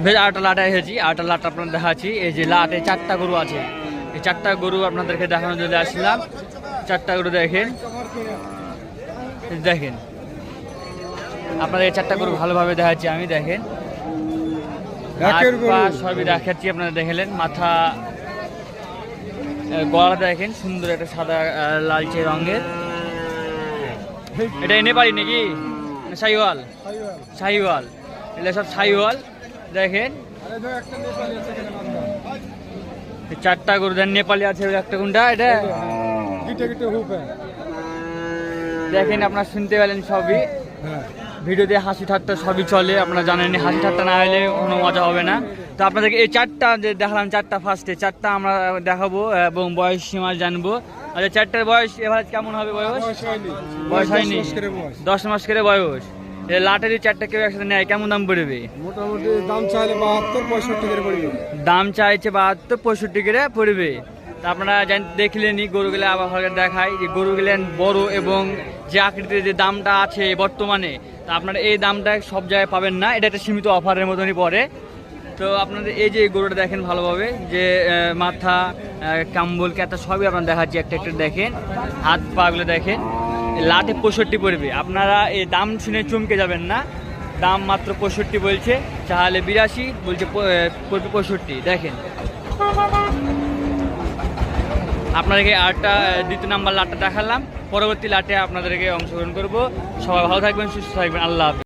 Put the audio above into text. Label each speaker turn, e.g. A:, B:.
A: বেশ আটটা লাটে এসেছি, আটটা লাট আপনাদের দেখাচ্ছি। এই যে লাটে 4টা গরু আছে, এই 4টা গরু আপনাদেরকে দেখানোর জন্য আসলাম। 4টা গরু দেখেন, দেখেন আপনাদের এই 4টা গরু ভালোভাবে দেখাচ্ছি আমি। দেখেন সবই দেখাচ্ছি, আপনারা দেখলেন। মাথা গলা দেখেন, সুন্দর একটা সাদা লালচে রঙের। এটা নেপালি নাকি শাহিওয়াল? শাহিওয়াল, এগুলো সব শাহিওয়াল। দেখেন 4টা গরু দেন, নেপালি আছে একটা কোনটা এটা দেখেন। আপনারা শুনতে পেলেন সবই, ভিডিওতে হাসি ঠাট্টা সবই চলে, আপনারা জানেন। হাসি ঠাট্টা না হলে কোনো মজা হবে না। তো আপনাদেরকে এই 4টা যে দেখালাম, 4টা ফার্স্টে 4টা আমরা দেখাবো এবং বয়স সীমা জানবো। আচ্ছা 4টার বয়স এভারেজ কেমন হবে? বয়স হয়নি, 10 মাস করে বয়স। লাটের 4টা কেউ একসাথে নেয় কেমন দাম পড়বে?
B: মোটামুটি দাম চাইলে 72-65 করে পড়বে।
A: দাম চাইছে 72-65 করে পড়বে। তা আপনারা দেখলেনি গরুগুলো, আবার দেখায় যে গরুগুলো বড় এবং যে আকৃতির যে দামটা আছে বর্তমানে, তা আপনারা এই দামটা সব জায়গায় পাবেন না। এটা একটা সীমিত অফারের মতনই পড়ে। তো আপনাদের এই যে গরুটা দেখেন ভালোভাবে, যে মাথা কাম্বল ক্যাতা সবই আপনারা দেখাচ্ছি একটা একটা। দেখেন হাত পাগুলো দেখেন, লাটে 65 পড়বে। আপনারা এই দাম শুনে চমকে যাবেন না, দাম মাত্র 65 বলছে, চাইলে 82 বলছে, পড়বে 65। দেখেন আপনাদেরকে আটটা দ্বিতীয় নাম্বার লাটটা দেখালাম, পরবর্তী লাটে আপনাদেরকে অংশগ্রহণ করব। সবাই ভালো থাকবেন, সুস্থ থাকবেন, আল্লাহ হাফেজ।